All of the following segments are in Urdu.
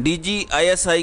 DGISI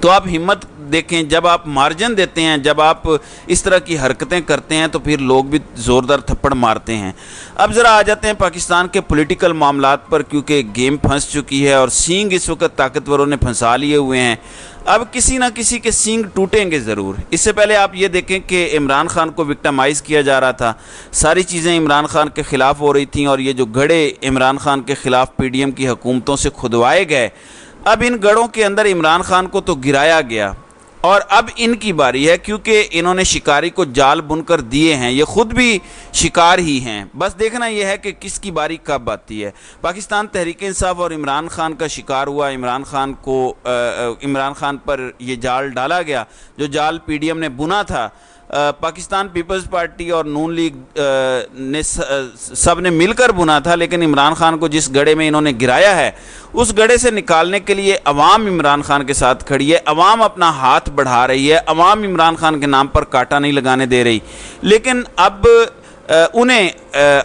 تو آپ ہمت دیکھیں، جب آپ مارجن دیتے ہیں، جب آپ اس طرح کی حرکتیں کرتے ہیں تو پھر لوگ بھی زوردار تھپڑ مارتے ہیں۔ اب ذرا آ جاتے ہیں پاکستان کے پولیٹیکل معاملات پر، کیونکہ گیم پھنس چکی ہے اور سینگ اس وقت طاقتوروں نے پھنسا لیے ہوئے ہیں۔ اب کسی نہ کسی کے سینگ ٹوٹیں گے ضرور۔ اس سے پہلے آپ یہ دیکھیں کہ عمران خان کو وکٹمائز کیا جا رہا تھا، ساری چیزیں عمران خان کے خلاف ہو رہی تھیں، اور یہ جو گڑھے عمران خان کے خلاف پی ڈی ایم کی حکومتوں سے کھدوائے گئے، اب ان گڑھوں کے اندر عمران خان کو تو گرایا گیا، اور اب ان کی باری ہے، کیونکہ انہوں نے شکاری کو جال بن کر دیے ہیں، یہ خود بھی شکار ہی ہیں۔ بس دیکھنا یہ ہے کہ کس کی باری کب آتی ہے۔ پاکستان تحریک انصاف اور عمران خان کا شکار ہوا، عمران خان پر یہ جال ڈالا گیا جو جال پی ڈی ایم نے بنا تھا۔ پاکستان پیپلز پارٹی اور نون لیگ نے سب نے مل کر بنا تھا، لیکن عمران خان کو جس گڑھے میں انہوں نے گرایا ہے، اس گڑھے سے نکالنے کے لیے عوام عمران خان کے ساتھ کھڑی ہے، عوام اپنا ہاتھ بڑھا رہی ہے، عوام عمران خان کے نام پر کانٹا نہیں لگانے دے رہی۔ لیکن اب انہیں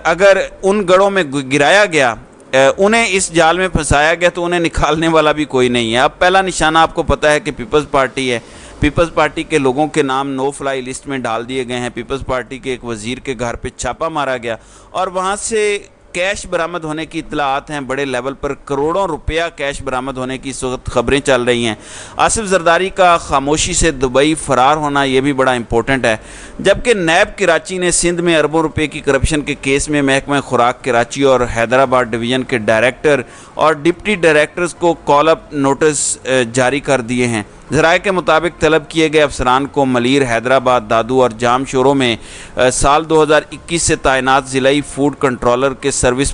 اگر ان گڑھوں میں گرایا گیا، انہیں اس جال میں پھنسایا گیا، تو انہیں نکالنے والا بھی کوئی نہیں ہے۔ اب پہلا نشانہ آپ کو پتہ ہے کہ پیپلز پارٹی ہے۔ پیپلز پارٹی کے لوگوں کے نام نو فلائی لسٹ میں ڈال دیے گئے ہیں۔ پیپلز پارٹی کے ایک وزیر کے گھر پہ چھاپا مارا گیا، اور وہاں سے کیش برآمد ہونے کی اطلاعات ہیں، بڑے لیول پر کروڑوں روپیہ کیش برآمد ہونے کی اس وقت خبریں چل رہی ہیں۔ آصف زرداری کا خاموشی سے دبئی فرار ہونا یہ بھی بڑا امپورٹنٹ ہے، جبکہ نیب کراچی نے سندھ میں اربوں روپے کی کرپشن کے کیس میں محکمہ خوراک کراچی اور حیدرآباد ڈویژن کے ڈائریکٹر اور ڈپٹی ڈائریکٹرز کو کال اپ نوٹس جاری کر دیے ہیں۔ ذرائع کے مطابق طلب کیے گئے افسران کو ملیر، حیدرآباد، دادو اور جام شوروں میں سال 2021 سے تعینات ضلعی فوڈ کنٹرولر کے سروس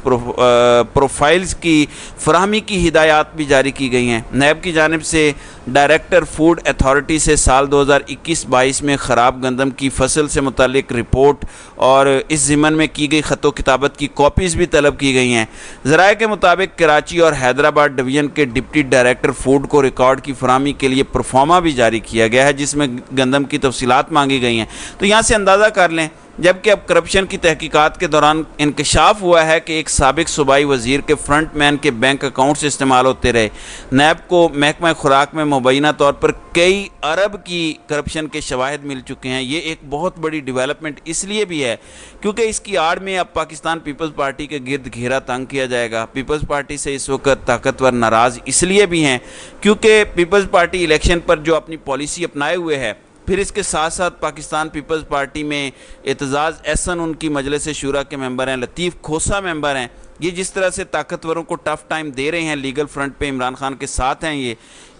پروفائلز کی فراہمی کی ہدایات بھی جاری کی گئی ہیں۔ نیب کی جانب سے ڈائریکٹر فوڈ اتھارٹی سے سال 2021-22 میں خراب گندم کی فصل سے متعلق رپورٹ اور اس ضمن میں کی گئی خط و کتابت کی کاپیز بھی طلب کی گئی ہیں۔ ذرائع کے مطابق کراچی اور حیدرآباد ڈویژن کے ڈپٹی ڈائریکٹر فوڈ کو ریکارڈ کی فراہمی کے لیے پرفارما بھی جاری کیا گیا ہے، جس میں گندم کی تفصیلات مانگی گئی ہیں۔ تو یہاں سے اندازہ کر لیں، جبکہ اب کرپشن کی تحقیقات کے دوران انکشاف ہوا ہے کہ ایک سابق صوبائی وزیر کے فرنٹ مین کے بینک اکاؤنٹس استعمال ہوتے رہے۔ نیب کو محکمہ خوراک میں مبینہ طور پر کئی ارب کی کرپشن کے شواہد مل چکے ہیں۔ یہ ایک بہت بڑی ڈیولپمنٹ اس لیے بھی ہے کیونکہ اس کی آڑ میں اب پاکستان پیپلز پارٹی کے گرد گھیرا تنگ کیا جائے گا۔ پیپلز پارٹی سے اس وقت طاقتور ناراض اس لیے بھی ہیں کیونکہ پیپلز پارٹی الیکشن پر جو اپنی پالیسی اپنائے ہوئے ہے، پھر اس کے ساتھ ساتھ پاکستان پیپلز پارٹی میں اعتزاز احسن ان کی مجلس شورا کے ممبر ہیں، لطیف کھوسہ ممبر ہیں۔ یہ جس طرح سے طاقتوروں کو ٹف ٹائم دے رہے ہیں، لیگل فرنٹ پہ عمران خان کے ساتھ ہیں، یہ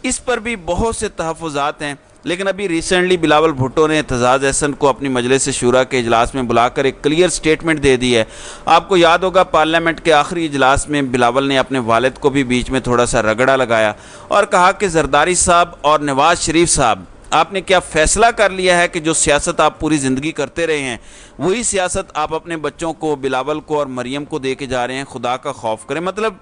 اس پر بھی بہت سے تحفظات ہیں۔ لیکن ابھی ریسنٹلی بلاول بھٹو نے اعتزاز احسن کو اپنی مجلس شورا کے اجلاس میں بلا کر ایک کلیئر سٹیٹمنٹ دے دی ہے۔ آپ کو یاد ہوگا پارلیمنٹ کے آخری اجلاس میں بلاول نے اپنے والد کو بھی بیچ میں تھوڑا سا رگڑا لگایا اور کہا کہ زرداری صاحب اور نواز شریف صاحب، آپ نے کیا فیصلہ کر لیا ہے کہ جو سیاست آپ پوری زندگی کرتے رہے ہیں، وہی سیاست آپ اپنے بچوں کو، بلاول کو اور مریم کو دے کے جا رہے ہیں؟ خدا کا خوف کریں۔ مطلب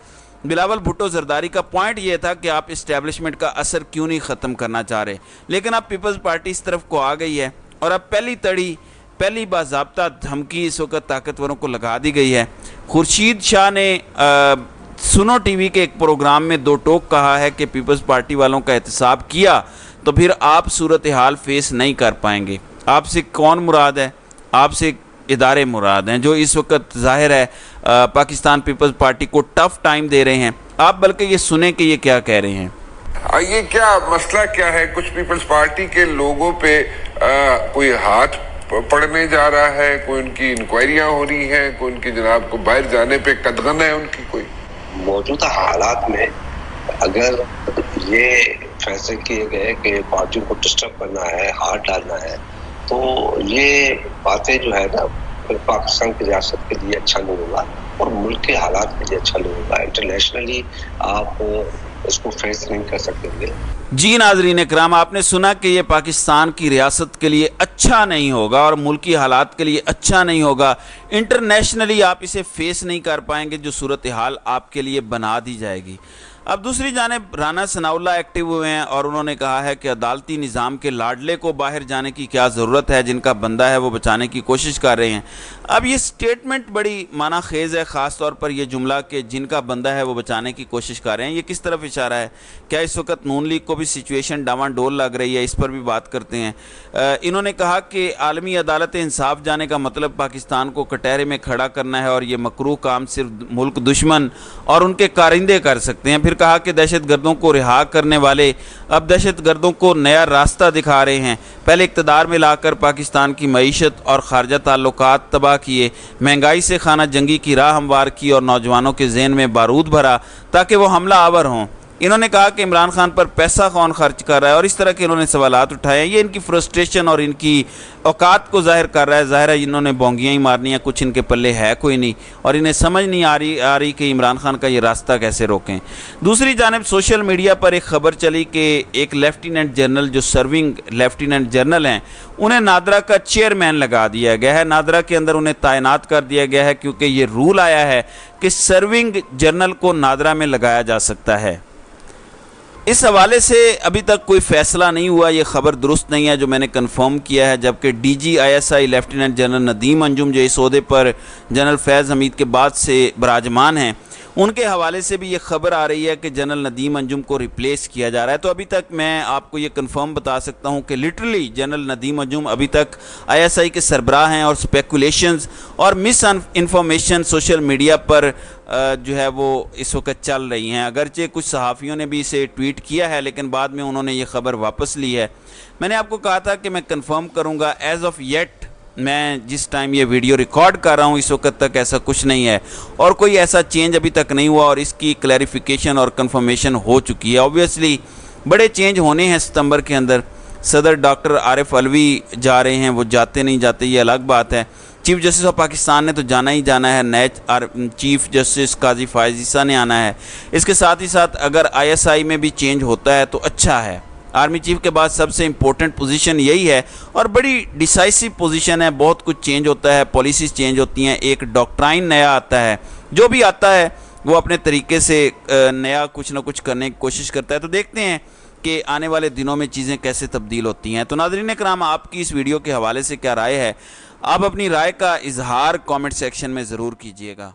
بلاول بھٹو زرداری کا پوائنٹ یہ تھا کہ آپ اسٹیبلشمنٹ کا اثر کیوں نہیں ختم کرنا چاہ رہے، لیکن اب پیپلز پارٹی اس طرف کو آ گئی ہے اور اب پہلی باضابطہ دھمکی اس وقت طاقتوروں کو لگا دی گئی ہے۔ خورشید شاہ نے سنو ٹی وی کے ایک پروگرام میں دو ٹوک کہا ہے کہ پیپلز پارٹی والوں کا احتساب کیا تو پھر آپ صورتحال فیس نہیں کر پائیں گے۔ آپ سے کون مراد ہے؟ آپ سے ادارے مراد ہیں جو اس وقت ظاہر ہے پاکستان پیپلز پارٹی کو ٹف ٹائم دے رہے ہیں۔ آپ بلکہ یہ سنیں کہ یہ کیا کہہ رہے ہیں۔ یہ کیا مسئلہ کیا ہے؟ کچھ پیپلز پارٹی کے لوگوں پہ کوئی ہاتھ پڑنے جا رہا ہے، کوئی ان کی انکوائریاں ہو رہی ہیں، کوئی ان کی جناب کو باہر جانے پہ قدغن ہے ان کی؟ کوئی موجودہ حالات میں اگر یہ فیصلے کیے گئے کہ پارٹیوں کو ڈسٹرب کرنا ہے، ہاتھ ڈالنا ہے، تو یہ باتیں جو ہے نا پاکستان کی ریاست کے لیے اچھا نہیں ہوگا اور ملک کے حالات کے لیے اچھا نہیں ہوگا۔ انٹرنیشنلی آپ اس کو فیس نہیں کر سکیں گے۔ جی ناظرین اکرام، آپ نے سنا کہ یہ پاکستان کی ریاست کے لیے اچھا نہیں ہوگا اور ملکی حالات کے لیے اچھا نہیں ہوگا۔ انٹرنیشنلی آپ اسے فیس نہیں کر پائیں گے، جو صورتحال آپ کے لیے بنا دی جائے گی۔ اب دوسری جانب رانا ثناءاللہ ایکٹیو ہوئے ہیں اور انہوں نے کہا ہے کہ عدالتی نظام کے لاڈلے کو باہر جانے کی کیا ضرورت ہے، جن کا بندہ ہے وہ بچانے کی کوشش کر رہے ہیں۔ اب یہ سٹیٹمنٹ بڑی معنی خیز ہے، خاص طور پر یہ جملہ کہ جن کا بندہ ہے وہ بچانے کی کوشش کر رہے ہیں، یہ کس طرف اشارہ ہے؟ کیا اس وقت نون لیگ کو بھی سچویشن ڈاواں ڈول لگ رہی ہے؟ اس پر بھی بات کرتے ہیں۔ انہوں نے کہا کہ عالمی عدالت انصاف جانے کا مطلب پاکستان کو کٹہرے میں کھڑا کرنا ہے اور یہ مکروہ کام صرف ملک دشمن اور ان کے کارندے کر سکتے ہیں۔ پھر کہا کہ دہشت گردوں کو رہا کرنے والے اب دہشت گردوں کو نیا راستہ دکھا رہے ہیں۔ پہلے اقتدار میں لا کر پاکستان کی معیشت اور خارجہ تعلقات تباہ کیے، مہنگائی سے خانہ جنگی کی راہ ہموار کی اور نوجوانوں کے ذہن میں بارود بھرا تاکہ وہ حملہ آور ہوں۔ انہوں نے کہا کہ عمران خان پر پیسہ کون خرچ کر رہا ہے اور اس طرح کے انہوں نے سوالات اٹھائے ہیں۔ یہ ان کی فرسٹریشن اور ان کی اوقات کو ظاہر کر رہا ہے۔ ظاہر ہے انہوں نے بونگیاں ہی مارنی ہیں، کچھ ان کے پلے ہے کوئی نہیں، اور انہیں سمجھ نہیں آ رہی کہ عمران خان کا یہ راستہ کیسے روکیں۔ دوسری جانب سوشل میڈیا پر ایک خبر چلی کہ ایک لیفٹیننٹ جنرل جو سرونگ لیفٹیننٹ جنرل ہیں، انہیں نادرا کا چیئرمین لگا دیا گیا ہے۔ نادرا کے اندر انہیں تعینات کر دیا گیا ہے کیونکہ یہ رول آیا ہے کہ سرونگ جنرل کو نادرا میں لگایا جا سکتا ہے۔ اس حوالے سے ابھی تک کوئی فیصلہ نہیں ہوا، یہ خبر درست نہیں ہے جو میں نے کنفرم کیا ہے، جبکہ D G I S I lieutenant general Nadeem Anjum جو اس عہدے پر جنرل فیض حمید کے بعد سے براجمان ہیں، ان کے حوالے سے بھی یہ خبر آ رہی ہے کہ جنرل ندیم انجم کو ریپلیس کیا جا رہا ہے۔ تو ابھی تک میں آپ کو یہ کنفرم بتا سکتا ہوں کہ لٹرلی جنرل ندیم انجم ابھی تک آئی ایس آئی کے سربراہ ہیں، اور سپیکولیشنز اور مس انفارمیشن سوشل میڈیا پر جو ہے وہ اس وقت چل رہی ہیں۔ اگرچہ کچھ صحافیوں نے بھی اسے ٹویٹ کیا ہے لیکن بعد میں انہوں نے یہ خبر واپس لی ہے۔ میں نے آپ کو کہا تھا کہ میں کنفرم کروں گا، ایز آف یٹ میں جس ٹائم یہ ویڈیو ریکارڈ کر رہا ہوں اس وقت تک ایسا کچھ نہیں ہے، اور کوئی ایسا چینج ابھی تک نہیں ہوا، اور اس کی کلیریفیکیشن اور کنفرمیشن ہو چکی ہے۔ اوبویسلی بڑے چینج ہونے ہیں ستمبر کے اندر۔ صدر ڈاکٹر عارف علوی جا رہے ہیں، وہ جاتے نہیں جاتے یہ الگ بات ہے۔ چیف جسٹس آف پاکستان نے تو جانا ہی جانا ہے، نئے چیف جسٹس قاضی فائز عیسیٰ نے آنا ہے۔ اس کے ساتھ ہی ساتھ اگر آئی ایس آئی میں بھی چینج ہوتا ہے تو اچھا ہے۔ آرمی چیف کے بعد سب سے امپورٹنٹ پوزیشن یہی ہے، اور بڑی ڈیسائسو پوزیشن ہے، بہت کچھ چینج ہوتا ہے، پالیسیز چینج ہوتی ہیں، ایک ڈاکٹرائن نیا آتا ہے، جو بھی آتا ہے وہ اپنے طریقے سے نیا کچھ نہ کچھ کرنے کی کوشش کرتا ہے۔ تو دیکھتے ہیں کہ آنے والے دنوں میں چیزیں کیسے تبدیل ہوتی ہیں۔ تو ناظرین کرام، آپ کی اس ویڈیو کے حوالے سے کیا رائے ہے؟ آپ اپنی رائے کا اظہار کامنٹ سیکشن میں ضرور کیجیے گا۔